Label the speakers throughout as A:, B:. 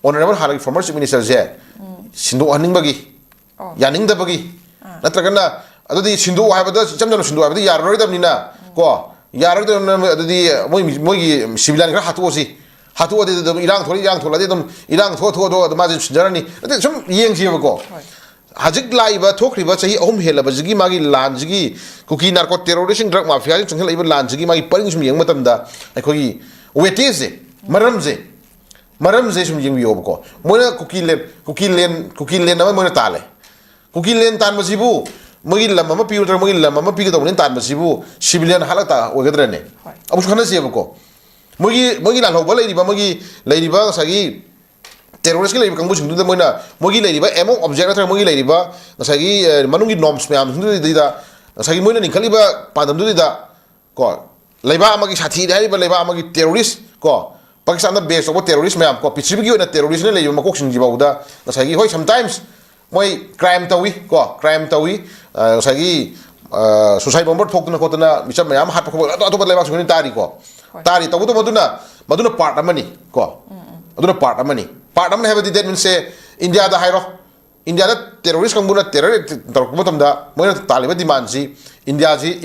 A: honorable Harry former chief minister je sindu haning bagi yaning da bagi natragana adudi sindu haibada chamjano sindu haibada yaroi da nina ko yaroi da adudi moi civilian kra hatu osi hatu ode da irang thola de dum irang tho ma jarani ade sum yeng ji ko hajik laiba thokriba chahi ahum helaba jigi magi lan jigi kuki narco terrorism drug mafia ji chunghel iba lan jigi magi paring sum yeng matam da akhoi wetese maram je sum yeng yob ko moina kuki len na moina tale kuki len tan masibu magi lam ma piu dra magi lam ma pi ga dong tan masibu civilian halata ogadra ne abu khana se ko magi lan hoba lei ba sagi terrorist lei kang busing du moina mogi lei ba emo object atra mogi lei ba sagi manungi norms me am du da sagi moina ni khali ba pandam du da ko leiba amagi sathi dai ba leiba amagi terrorist ko Pakistan da base of terrorist me am ko pichibi gi na terrorist ne lei ma kok sing ji ba da sagi hoi sometimes moi crime tawi sagi suicide bomber thok na ko na micham me am hat ko to ba leiba suni tari ko tari to maduna part amani ko aduna part amani part amani have that means say India da hairo India da terrorist kang buna terrorist tar ko tam da moina taliban demand ji India ji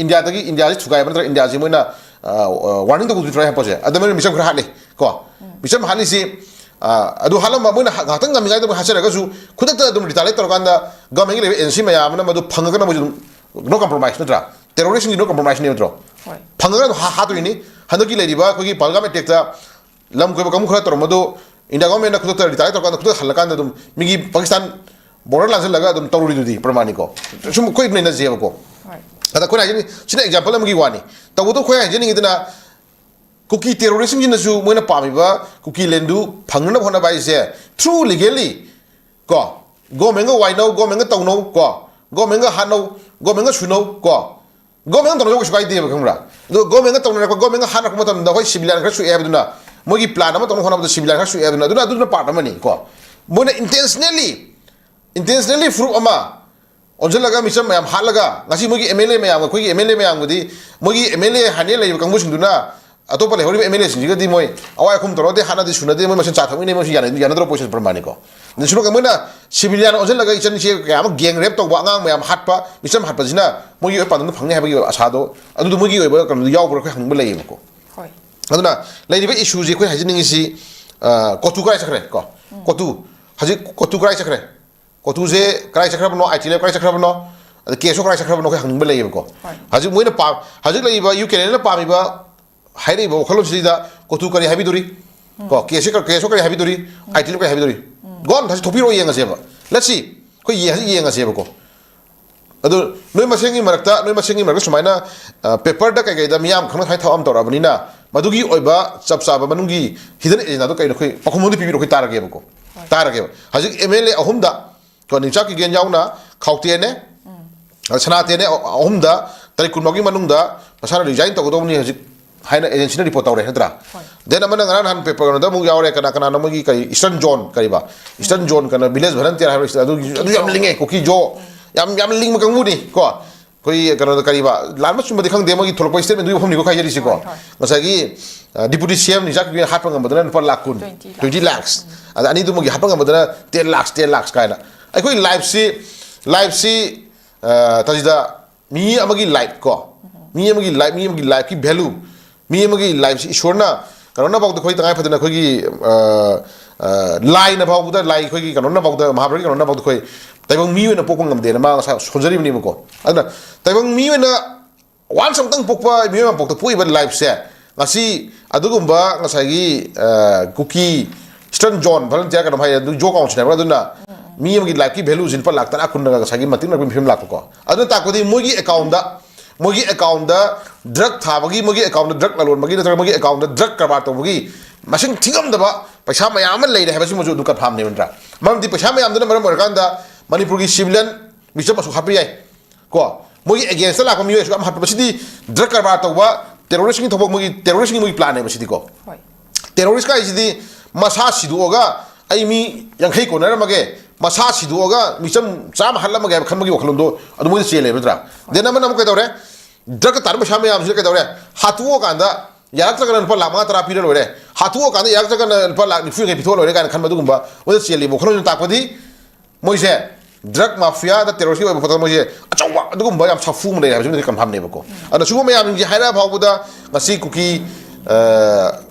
A: chugai ba India ji moina warning to go try ha pose adamani misam khra hale ko misam hali si adu halam ma moina hatang ngam ngai da hasara ga su khudak da dum retaliate tar kan da government le NC ma ya ma du phanga na mo no compromise na terrorist ni no compromise ni tro phanga na ha to ni hanaki le diba ko gi palga me tekta lam ko kam khra tor madu India government na khudok retire tor kan khudok halakan dum migi Pakistan border lan laga dum toruri dudi pramani ko sum koi na je ko ada ko na ni china example am gi wani tawu to khoya je ni idna kuki terrorism jin su moina pami ba kuki lendu phangna phona bai se through legally ko government wai no government tong no ko government hano government suno ko government tong no ko kai de ba khamra do government tong na ko government hana ko matam da hoi civilian kha su e abduna mogi plan ama tong khona ba civilian kha su e abduna duna part amani ko moina intentionally fruit ama onjalaga misam mayam halaga ngasi mogi MLA mayam ko gi MLA mayam gudi mogi MLA hane lai kang bu singduna atopa le hori MLA sinjiga di moi awai khum toro de hana di sunade moi masin cha thami ne mo yana dro position pramani ko nisuro ka moina civilian onjalaga ichan che ka am gang rape to wa ngang mayam hatpa misam hatpa jina mogi pan nu phangni habagi asado adu mogi oi ba kam yaw bro ka hang lai ko hoi aduna lai ba issue je ko hajini si kotu kai sakre ko kotu haji kotu kai sakre kotu je kai sakra no IT le kai sakra no keso kai sakra no ka hang lai ko haji moina pa haji lai ba UK le pa mi ba hairi bo khalo sida kotu kari habiduri ko keso kari habiduri IT le kari habiduri gon haji thopi ro yenga seba let's see ko yenga seba ko adu noi masengi marakta sumaina paper da kai da miyam khana khai thawam tora bani na madugi oiba chapsa ba manungi hidden ejina do kai khoi pakhomodi pibi ro kai tarage ko tarage haji MLA ahumda ko nincha ki gen yauna khaute ne sanate ne ahumda tari kunmogi manungda pasana resign to go ni haji haina agency report tawre hadra then amana ngaran han paper da mu yawre kana na magi kai eastern zone kariba eastern zone kana village volunteer ha adu yam linge ko ki jo yam ling ma kangmu ni ko koi kana da kariba lanma chum di khang de magi tholpo statement du hom ni ko khai jari si ko ngasagi deputy CM ni jak hat pang madana for lakh kun 20 lakhs ani du magi hat pang madana 10 lakhs kaina ai koi live si tajida mi amagi life ko mi amagi life ki value mi amagi life si ishorna kanona bawda khoi tangai phadana khoi gi lai na bawda lai khoi gi kanona bawda mahabharati kanona bawda khoi taibang mi na pokong ngam de na ma sonjari ni ko adna taibang mi na wan sam tang pokpa mi ma pokta pui ba life se ngasi adugumba ngasagi kuki Eastern Zone volunteer ka mai du jo kaung chna ba duna mi amagi life ki value jin pa lakta akun na ngasagi matin na film lak ko adna ta ko di mogi account da drug thabagi mogi account da drug lalon magi na mogi account da drug karbar to mogi masing thingam da ba paisa mayam lai da habasi mo du ka pham ne mandra mam di paisa mayam da maram kan da manipur ki civilian misam asu hapi ai ko mogi against la ko mi su am hapi basidi drug karbar to ba terrorist ni thobok mogi terrorist ni mogi plan ne basidi ko terrorist ka isidi masa sidu oga ai mi yang khai ko na mage masa sidu oga misam cham halam mage khan magi wakhlom do adu mogi chele bedra dena manam ko dore drug tar paisa mayam su ka dore hatuo kan da ꯌꯥꯔꯛꯇ꯭ꯔꯒꯅ ꯂꯨꯄꯥ ꯂꯥꯛ 5 10 ꯄꯤꯔ ꯂꯣꯏꯔꯦ ꯍꯥꯊꯣꯛꯑꯀꯥꯟꯗ ꯌꯥꯔꯛꯇ꯭ꯔꯒꯅ ꯂꯨꯄꯥ ꯂꯥꯛ 90 ꯄꯤꯊꯣꯛ ꯂꯣꯏꯔꯦ ꯀꯥꯏꯅ ꯈꯟꯕꯗꯨꯒꯨꯝꯕ ꯃꯣꯏꯗ ꯆꯦꯜꯂꯤꯕ ꯋꯥꯈꯜꯂꯣꯟ ꯇꯥꯛꯄꯗꯤ ꯃꯣꯏꯁꯦ ꯗ꯭ꯔꯒ ꯃꯥꯐꯤꯌꯥꯗ ꯇꯦꯔꯣꯔꯤꯁꯀꯤ ꯑꯣꯏꯕ ꯄꯣꯠꯇ ꯃꯣꯏꯁꯦ ꯑꯆꯧꯕ ꯑꯗꯨꯒꯨꯝꯕ ꯌꯥꯝ ꯁꯥꯐꯨ ꯑꯃ ꯂꯩ ꯍꯥꯏꯕꯁꯤꯃꯗꯤ ꯀꯟꯐꯥꯝꯅꯦꯕꯀꯣ ꯑꯗꯣ ꯁꯤꯒꯨꯝꯕ ꯃꯌꯥꯝꯁꯤꯡꯁꯦ ꯍꯥꯏꯔ ꯐꯥꯎꯕꯗ ꯉꯁꯤ ꯀꯨꯀꯤ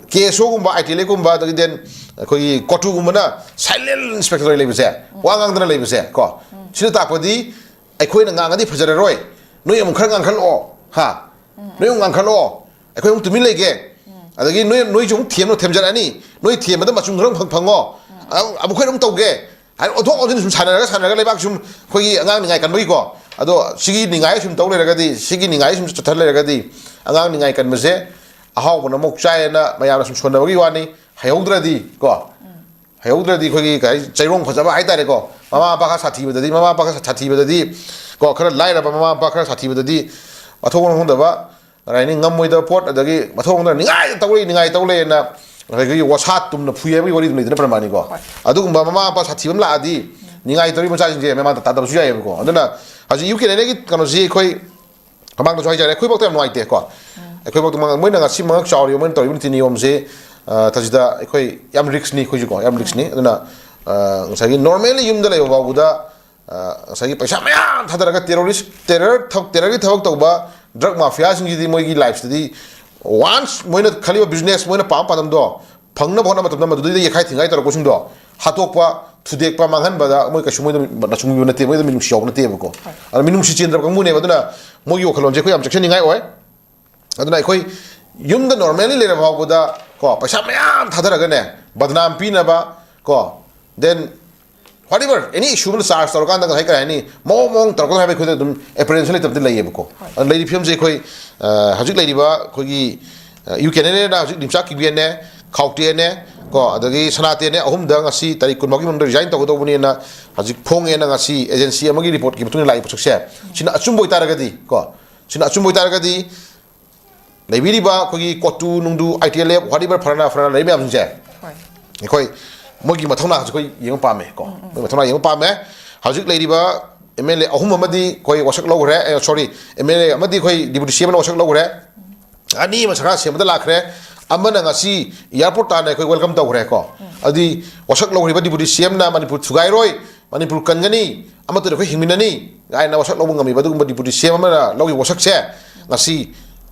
A: ꯀꯦꯁꯣꯒꯨꯝꯕ ꯑꯥꯏꯇꯦꯂꯦꯒꯨꯝꯕ ꯑꯗꯒꯤ ꯗꯦꯟ ꯑꯩꯈꯣꯏꯒꯤ ꯀꯣꯇꯨꯒꯨꯝꯕꯅ ꯁꯥꯏꯂꯦꯟ ꯏꯟꯁꯄꯦꯛꯇꯔ ꯂꯩꯕꯁꯦ ꯋꯥ ꯉꯥꯡꯗꯅ ꯂꯩꯕꯁꯦ ꯀꯣ ꯁꯤꯗ ꯇꯥꯛꯄꯗꯤ ꯑꯩꯈꯣꯏꯅ ꯉꯥꯡꯉꯗꯤ ꯐꯖꯔꯔꯣꯏ ꯅꯣꯏ ꯑꯃꯨꯛ ꯈꯔ ꯉꯥꯡꯈꯠꯂꯛꯑꯣ ꯍꯥ ꯅꯣꯏ ꯑꯃꯨꯛ ꯉꯥꯡꯈꯠꯂꯛꯑꯣ ꯑꯩꯈꯣꯏ ꯑꯃꯨꯛ ꯇꯨꯃꯤꯟ ꯂꯩꯒꯦ ꯑꯗꯒꯤ ꯅꯣꯏꯁꯨ ꯑꯃꯨꯛ ꯊꯦꯝꯖꯔꯛꯑꯅꯤ ꯅꯣꯏ ꯊꯦꯝꯕꯗ ꯃꯆꯨꯝ ꯈꯔ ꯐꯪꯉꯣ ꯑꯃꯨꯛ ꯑꯃꯨꯛ ꯇꯧꯒꯦ ꯍꯥꯏ ꯑꯣꯟꯊꯣꯛ ꯑꯣꯟꯊꯤꯟ ꯁꯨꯝ ꯁꯥꯟꯅꯔꯒ ꯂꯩꯕꯥꯛ ꯁꯨꯝ ꯑꯩꯈꯣꯏꯒꯤ ꯑꯉꯥꯡ ꯅꯤꯡꯉꯥꯏ ꯀꯟꯕꯒꯤꯀꯣ ꯑꯗꯣ ꯁꯤꯒꯤ ꯅꯤꯡꯉꯥꯏ ꯁꯨꯝ ꯇꯧ ꯂꯩꯔꯒꯗꯤ ꯁꯤꯒꯤ ꯅꯤꯡꯉꯥꯏ ꯁꯨꯝ ꯆꯠꯊ ꯂꯩꯔꯒꯗꯤ ꯑꯉꯥꯡ ꯅꯤꯡꯉꯥꯏ ꯀꯟꯕꯁꯦ ꯑꯍꯥꯎꯕꯅ ꯑꯃꯨꯛ ꯆꯥꯏꯌꯦꯅ ꯃꯌꯥꯝꯅ ꯁꯨꯝ ꯁꯣꯟꯅꯕꯒꯤ ꯋꯥꯅꯤ ꯍꯩꯍꯧꯗ꯭ꯔꯗꯤ ꯀꯣ ꯍꯩꯍꯧꯗ꯭ꯔꯗꯤ ꯑꯩꯈꯣꯏꯒꯤ ꯆꯩꯔꯣꯡ ꯐꯖꯕ ꯍꯥꯏꯇꯥꯔꯦꯀꯣ ꯃꯃꯥ ꯃꯄꯥ ꯈꯔ ꯁꯥꯊꯤꯕꯗꯗꯤ ꯀꯣ ꯈꯔ ꯂꯥꯏꯔꯕ ꯃꯃꯥ ꯃꯄꯥ ꯈꯔ ꯁꯥꯊꯤꯕꯗꯗꯤ ꯃꯊꯣꯡ ꯃꯔꯝ ꯈꯪꯗꯕ ꯀꯔꯤ ꯉꯝꯃꯣꯏꯗꯕ ꯄꯣꯠ ꯑꯗꯒꯤ ꯃꯊꯧ ꯈꯪꯗꯅ ꯅꯤꯡꯉꯥꯏ ꯇꯧ ꯂꯩꯌꯦꯅ ꯑꯩꯈꯣꯏꯒꯤ ꯋꯥꯁꯥ ꯇꯨꯝꯅ ꯐꯨꯏ ꯍꯥꯏꯕꯒꯤ ꯋꯥꯔꯤ ꯑꯗꯨꯝ ꯂꯩꯗꯅ ꯄ꯭ꯔꯃꯥꯅꯤꯀꯣ ꯑꯗꯨꯒꯨꯝꯕ ꯃꯃꯥ ꯃꯄꯥ ꯁꯥꯊꯤꯕ ꯑꯃ ꯂꯥꯛꯑꯗꯤ ꯅꯤꯡꯉꯥꯏ ꯇꯧꯔꯤꯕ ꯃꯆꯥꯁꯤꯡꯁꯦ ꯃꯃꯥꯡꯗ ꯇꯥꯗꯕꯁꯨ ꯌꯥꯏꯑꯕꯀꯣ ꯑꯗꯨꯅ ꯍꯧꯖꯤꯛ ꯌꯨꯀꯦꯅꯦꯒꯤ ꯀꯩꯅꯣꯁꯤ ꯑꯩꯈꯣꯏ ꯃꯃꯥꯡꯗꯁꯨ ꯍꯥꯏꯖꯔꯦ ꯑꯩꯈꯣꯏꯐꯥꯎꯗ ꯌꯥꯝ ꯅꯨꯡꯉꯥꯏꯇꯦꯀꯣ ꯑꯩꯈꯣꯏꯐꯥꯎꯗ ꯃꯣꯏꯅ ꯉꯁꯤ ꯃꯉꯛ ꯆꯥꯎꯔꯤꯕ ꯃꯣꯏꯅ ꯇꯧꯔꯤꯕ ꯅꯤꯇꯤ ꯅꯤꯌꯣꯝꯁꯦ ꯊꯁꯤꯗ ꯑꯩꯈꯣꯏ ꯌꯥꯝ ꯔꯤꯛꯁꯅꯤ ꯑꯩꯈꯣꯏꯁꯨꯀꯣ ꯌꯥꯝ ꯔꯤꯛꯁꯅꯤ ꯑꯗꯨꯅ ꯉꯁꯥꯏꯒꯤ ꯅꯣꯔꯃꯦꯜꯂꯤ ꯌꯨꯝꯗ ꯂꯩꯕ ꯐꯥꯎꯕꯗ ꯉꯁꯥꯏꯒꯤ ꯄꯩꯁꯥ ꯃꯌꯥम ꯊꯥꯗꯔꯒ ꯇꯦꯔꯔꯒꯤ ꯊꯕꯛ ꯇꯧꯕ ꯗ꯭ꯔꯒ ꯃꯥꯐꯤꯌꯥꯁꯤꯡꯁꯤꯗꯤ ꯃꯣꯏꯒꯤ ꯂꯥꯏꯐꯁꯤꯗꯤ ꯋꯥꯟꯁ ꯃꯣꯏꯅ ꯈꯜꯂꯤꯕ ꯕꯤꯖꯤꯅꯦꯁ ꯃꯣꯏꯅ ꯄꯥꯝꯕꯗꯣ ꯐꯪꯅꯕ ꯍꯣꯠꯅꯕ ꯃꯇꯝꯗ ꯃꯗꯨꯗꯩ ꯌꯦꯈꯥꯏ ꯊꯤꯡꯒꯥꯏ ꯇꯧꯔꯛꯄꯁꯤꯡꯗꯣ ꯍꯥꯠꯇꯣꯛꯄ ꯊꯨꯗꯦꯛꯄ ꯃꯥꯡꯍꯟꯕꯗ ꯃꯣꯏ ꯀꯩꯁꯨ ꯃꯣꯏꯗ ꯅꯆꯨꯡꯕꯤꯕ ꯅꯠꯇꯦ ꯃꯣꯏꯗ ꯃꯤꯅꯨꯡꯁꯤ ꯌꯥꯎꯕ ꯅꯠꯇꯦꯕꯀꯣ ꯑꯗꯨꯅ ꯃꯤꯅꯨꯡꯁꯤ ꯆꯦꯟꯗ꯭ꯔꯕ ꯀꯥꯡꯕꯨꯅꯦꯕ ꯑꯗꯨꯅ ꯃꯣꯏꯒꯤ ꯋꯥꯈꯜꯂꯣꯟꯁꯦ ꯑꯩꯈꯣꯏ ꯌꯥꯝ ꯆꯦꯛꯁꯤꯟꯅꯤꯡꯉꯥꯏ ꯑꯣꯏ ꯑꯗꯨꯅ ꯑꯩꯈꯣꯏ ꯌꯨꯝꯗ ꯅꯣꯔꯃꯦꯜꯂꯤ ꯂꯩꯔꯕ ꯐꯥꯎꯕꯗ ꯀꯣ ꯄꯩꯁా ꯃꯌꯥꯝ ꯊꯥꯗꯔꯒꯅꯦ ꯕꯗꯅꯥꯝ ꯄꯤꯅꯕ ꯀꯣ ꯗꯦꯟ whatever any issue ꯑꯃ ꯆꯥꯔꯖ ꯇꯧꯔꯀꯥꯟꯗ ꯉꯁꯥꯏ ꯀꯩ ꯍꯥꯏꯅꯤ ꯃꯑꯣꯡ ꯇꯧꯔꯛꯀꯗꯕ ꯍꯥꯏꯕ ꯑꯩꯈꯣꯏꯗ ꯑꯗꯨꯝ ꯑꯦꯄ꯭ꯔꯦꯟꯁꯟ ꯂꯩꯇꯕꯗꯤ ꯂꯩꯌꯦꯕꯀꯣ ꯑꯗꯨꯅ ꯂꯩꯔꯤꯕ ꯐꯤꯕꯝꯁꯦ ꯑꯩꯈꯣꯏ ꯍꯧꯖꯤꯛ ꯂꯩꯔꯤꯕ ꯑꯩꯈꯣꯏꯒꯤ ꯌꯨꯀꯦꯅꯦꯅ ꯍꯧꯖꯤꯛ ꯂꯤꯝꯆꯥꯛ ꯀꯤꯕꯤꯌꯟꯅꯦ ꯈꯥꯎꯇꯦꯅꯦ ꯀꯣ ꯑꯗꯒꯤ ꯁꯅꯥꯇꯦꯅꯦ ꯑꯍꯨꯝꯗ ꯉꯁꯤ ꯇꯥꯔꯤꯛ 20 ꯐꯥꯎꯒꯤ ꯃꯅꯨꯡꯗ ꯔꯤꯖꯥꯏꯟ ꯇꯧꯒꯗꯧꯕꯅꯦꯅ ꯍꯧꯖꯤꯛ ꯐꯣꯡꯉꯦꯅ ꯉꯁꯤ ꯑꯦꯖꯦꯟꯁꯤ ꯑꯃꯒꯤ ꯔꯤꯄꯣꯔꯠꯀꯤ ꯃꯇꯨꯡ ꯏꯟꯅ ꯂꯥꯛꯏꯕ ꯄꯣꯠꯁꯛꯁꯦ ꯁꯤꯅ ꯑꯆꯨꯝꯕ ꯑꯣꯏꯇꯥꯔꯒꯗꯤ ꯀꯣ ꯁꯤꯅ ꯑꯆꯨꯝꯕ ꯑꯣꯏꯇꯥꯔꯒꯗꯤ ꯂꯩꯕꯤꯔꯤꯕ ꯑꯩꯈꯣꯏꯒꯤ ꯀꯣꯇꯨ ꯅꯨꯡꯗꯨ ꯑꯥꯏꯇꯦꯂꯦꯞ ꯋꯥꯠꯏꯕꯔ ꯐꯔꯅ ꯂꯩꯔꯤꯕ ꯃꯌꯥꯝꯁꯤꯡꯁꯦ ꯑꯩꯈꯣꯏ ꯃꯣꯏꯒꯤ ꯃꯊꯧꯅꯥꯁꯦ ꯑꯩꯈꯣꯏ ꯌꯦꯡꯕ ꯄꯥꯝꯃꯦ ꯀꯣ ꯃꯣꯏ ꯃꯊꯧꯅꯥ ꯌꯦꯡꯕ ꯄꯥꯝꯃꯦ ꯍꯧꯖꯤꯛ ꯂꯩꯔꯤꯕ MLA ꯑꯍꯨꯝ ꯑꯃꯗꯤ ꯑꯩꯈꯣꯏ ꯋꯥꯁꯛ ꯂꯧꯈ꯭ꯔꯦ ꯁꯣꯔꯤ MLA ꯑꯃꯗꯤ ꯑꯩꯈꯣꯏ ꯗꯤꯄꯨꯇꯤ ꯁꯤ ꯑꯃꯅ ꯋꯥꯁꯛ ꯂꯧꯈ꯭ꯔꯦ ꯑꯅꯤ ꯑꯃ ꯁꯔꯀꯥꯔ ꯁꯦꯝꯕꯗ ꯂꯥꯛꯈ꯭ꯔꯦ ꯑꯃꯅ ꯉꯁꯤ ꯏꯌꯥꯔꯄꯣꯔꯠ ꯇꯥꯟꯅ ꯑꯩꯈꯣꯏ ꯋꯦꯜꯀꯝ ꯇꯧꯈ꯭ꯔꯦ ꯀꯣ ꯑꯗꯨꯗꯤ ꯋꯥꯁꯛ ꯂꯧꯈ꯭ꯔꯤꯕ ꯗꯤꯄꯨꯇꯤ ꯁꯤ ꯑꯦꯝꯅ ꯃꯅꯤꯄꯨꯔ ꯊꯨꯒꯥꯏꯔꯣꯏ ꯃꯅꯤꯄꯨꯔ ꯀꯟꯒꯅꯤ ꯑꯃꯠꯇꯗ ꯑꯩꯈꯣꯏ ꯍꯤꯡꯃꯤꯟꯅꯅꯤ ꯀꯥꯏꯅ ꯋꯥꯁꯛ ꯂꯧꯕ ꯉꯝꯃꯤꯕ ꯑꯗꯨꯒꯨꯝꯕ ꯗꯤꯄꯨꯇꯤ ꯁꯤ ꯑꯦꯝ ꯑꯃꯅ ꯂꯧꯈꯤꯕ ꯋꯥꯁꯛꯁꯦ ꯉꯁꯤ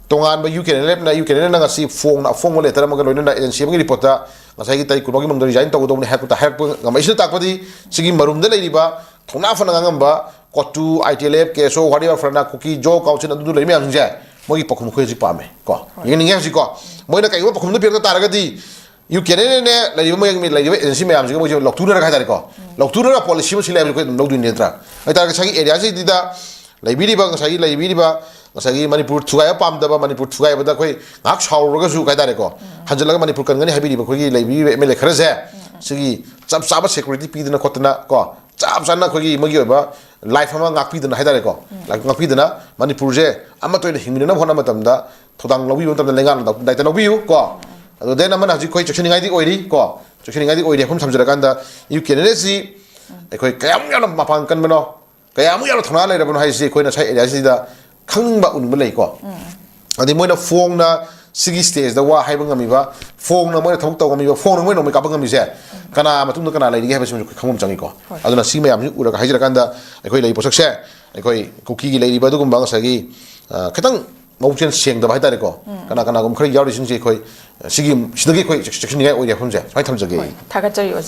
A: ꯇꯣꯉꯥꯟꯕ ꯌꯨꯀꯦꯅꯦꯅ ꯉꯁꯤ ꯑꯐꯣꯡꯕ ꯂꯦꯇꯔ ꯑꯃꯒ ꯂꯣꯏꯅꯅ ꯑꯦꯖꯦꯟꯁꯤ ꯑꯃꯒꯤ ꯔꯤꯄꯣꯔꯠꯇ ꯉꯁꯥꯏꯒꯤ ꯇꯥꯔꯤꯛ 20ꯒꯤ ꯃꯅꯨꯡꯗ ꯔꯤꯖꯥꯏꯟ ꯇꯧꯒꯗꯧꯕꯅꯤ ꯍꯥꯏꯔꯛꯄ ꯉꯝꯃꯛꯏꯁꯤꯅ ꯇꯥꯛꯄꯗꯤ ꯁꯤꯒꯤ ꯃꯔꯨꯝꯗ ꯂꯩꯔꯤꯕ ꯊꯧꯅꯥ ꯐꯅ ꯉꯥꯡꯉꯝꯕ ꯀꯣꯇꯨ ꯑꯥꯏꯇꯦꯂꯦꯞ ꯀꯦꯁꯣ ꯋꯥꯔꯤꯕ ꯐꯔꯅ ꯀꯨꯀꯤ ꯖꯣ ꯀꯥꯎꯟꯁꯤꯜ ꯑꯗꯨꯗꯨ ꯂꯩꯔꯤꯕ ꯃꯌꯥꯝꯁꯤꯡꯁꯦ ꯃꯣꯏꯒꯤ ꯄꯥꯎꯈꯨꯝ ꯑꯩꯈꯣꯏ ꯍꯧꯖꯤꯛ ꯄꯥꯝꯃꯦ ꯀꯣ ꯌꯦꯡꯅꯤꯡꯉꯦ ꯍꯧꯖꯤꯛꯀꯣ ꯃꯣꯏꯅ ꯀꯩꯒꯨꯝꯕ ꯄꯥꯎꯈꯨꯝꯗ ꯄꯤꯔꯛꯇ ꯇꯥꯔꯒꯗꯤ ꯌꯨꯀꯦꯅꯦꯅꯦ ꯂꯩꯔꯤꯕ ꯑꯦꯖꯦꯟꯁꯤ ꯃꯌꯥꯝꯁꯤꯒ ꯃꯣꯏꯁꯦ ꯂꯧꯊꯨꯅꯔꯒ ꯍꯥꯏꯇꯥꯔꯦꯀꯣ ꯂꯧꯊꯨꯅꯔꯒ ꯄꯣꯂꯤꯁꯤ ꯑꯃ ꯁꯤꯜꯂꯦ ꯍꯥꯏꯕꯁꯤ ꯑꯩꯈꯣꯏ ꯑꯗꯨꯝ ꯂꯧꯗꯣꯏꯅꯤ ꯅꯠꯇ꯭ꯔꯥ ꯍꯥꯏꯇꯥꯔꯒꯗꯤ ꯉꯁꯥꯏꯒꯤ ꯑꯦꯔꯤꯌꯥꯁꯤꯗ ꯉꯁꯥꯏꯒꯤ ꯃꯅꯤꯄꯨꯔ ꯊꯨꯒꯥꯏꯕ ꯄꯥꯝꯗꯕ ꯃꯅꯤꯄꯨꯔ ꯊꯨꯒꯥꯏꯕꯗ ꯑꯩꯈꯣꯏ ꯉꯥꯏꯍꯥꯛ ꯁꯥꯎꯔꯨꯔꯒꯁꯨ ꯍꯥꯏꯇꯥꯔꯦꯀꯣ ꯍꯟꯖꯤꯜꯂꯒ ꯃꯅꯤꯄꯨꯔ ꯀꯟꯒꯅꯤ ꯍꯥꯏꯕꯤꯔꯤꯕ ꯑꯩꯈꯣꯏꯒꯤ ꯂꯩꯕꯤꯔꯤꯕ MLA ꯈꯔꯁꯦ ꯁꯤꯒꯤ ꯆꯞ ꯆꯥꯕ ꯁꯦꯀꯨꯔꯤꯇꯤ ꯄꯤꯗꯅ ꯈꯣꯠꯇꯅ ꯀꯣ ꯆꯞ ꯆꯥꯅ ꯑꯩꯈꯣꯏꯒꯤ ꯃꯣꯏꯒꯤ ꯑꯣꯏꯕ ꯂꯥꯏꯐ ꯑꯃ ꯉꯥꯛꯄꯤꯗꯅ ꯍꯥꯏꯇꯥꯔꯦꯀꯣ ꯉꯥꯛꯄꯤꯗꯅ ꯃꯅꯤꯄꯨꯔꯁꯦ ꯑꯃꯠꯇ ꯑꯣꯏꯅ ꯍꯤꯡꯃꯤꯟꯅꯅꯕ ꯍꯣꯠꯅꯕ ꯃꯇꯝꯗ ꯊꯧꯗꯥꯡ ꯂꯧꯕꯤꯕ ꯃꯇꯝꯗ ꯂꯩꯉꯥꯛꯅ ꯗꯥꯏꯇ ꯂꯧꯕꯤꯌꯨ ꯀꯣ ꯑꯗꯣ ꯗꯦꯟ ꯑꯃꯅ ꯍꯧꯖꯤꯛ ꯑꯩꯈꯣꯏ ꯆꯦꯛꯁꯤꯟꯅꯤꯡꯉꯥꯏꯗꯤ ꯑꯣꯏꯔꯤ ꯀꯣ ꯆꯦꯛꯁꯤꯟꯅꯤꯡꯉꯥꯏꯗꯤ ꯑꯣꯏꯔꯤ ꯍꯥꯏꯐꯝ ꯊꯝꯖꯔꯀꯥꯟꯗ ꯌꯨꯀꯦꯅꯦꯁꯤ ꯑꯩꯈꯣꯏ ꯀꯌꯥꯃꯨꯛ ꯌꯥꯝꯅ ꯃꯄꯥꯟ ꯀꯟꯕꯅꯣ ꯀꯌꯥꯃꯨꯛ ꯌꯥꯝꯅ ꯊꯧꯅꯥ ꯂꯩꯔꯕꯅꯣ ꯍꯥꯏꯁꯤ ꯑꯩꯈꯣꯏꯅ ꯉꯁꯥꯏ ꯑꯦꯔꯤꯌꯥꯁꯤꯗ ꯈꯪꯅꯤꯡꯕ ꯎꯅꯤꯡꯕ ꯂꯩꯀꯣ ꯑꯗꯩ ꯃꯣꯏꯅ ꯐꯣꯡꯅ ꯁꯤꯒꯤ ꯁ꯭ꯇꯦꯖꯗ ꯋꯥ ꯍꯥꯏꯕ ꯉꯝꯃꯤꯕ ꯐꯣꯡꯅ ꯃꯣꯏꯅ ꯊꯕꯛ ꯇꯧ ꯉꯝꯃꯤꯕ ꯐꯣꯡꯅ ꯃꯣꯏꯅ ꯅꯣꯡꯃꯩ ꯀꯥꯞꯄ ꯉꯝꯃꯤꯁꯦ ꯀꯅꯥ ꯃꯇꯨꯡꯗ ꯀꯅꯥ ꯂꯩꯔꯤꯒꯦ ꯍꯥꯏꯕꯁꯤꯃꯁꯨ ꯑꯩꯈꯣꯏ ꯈꯪꯐꯝ ꯆꯪꯉꯤꯀꯣ ꯑꯗꯨꯅ ꯁꯤ ꯃꯌꯥꯝꯁꯤ ꯎꯔꯒ ꯍꯥꯏꯖꯔꯀꯥꯟꯗ ꯑꯩꯈꯣꯏ ꯂꯩꯔꯤꯕ ꯄꯣꯠꯁꯛꯁꯦ ꯑꯩꯈꯣꯏ ꯀꯨꯀꯤꯒꯤ ꯂꯩꯔꯤꯕ ꯑꯗꯨꯒꯨꯝꯕ ꯉꯁꯥꯏꯒꯤ ꯈꯤꯇꯪ ꯃꯕꯨꯛꯆꯦꯜ ꯁꯦꯡꯗꯕ ꯍꯥꯏꯇꯥꯔꯦꯀꯣ ꯀꯅꯥꯒꯨꯝꯕ ꯈꯔ ꯌꯥꯎꯔꯤꯁꯤꯡꯁꯦ ꯑꯩꯈꯣꯏ ꯁꯤꯗꯒꯤ ꯑꯩꯈꯣꯏ ꯆꯦꯛꯁꯤꯟꯅꯤꯡꯉꯥꯏ ꯑꯣꯏꯔꯦ ꯃꯐꯝꯁꯦ ꯁꯨꯃꯥꯏꯅ ꯊꯝꯖꯒꯦ
B: ꯊꯥꯒꯠꯆꯔꯤ ꯑꯣꯖꯥ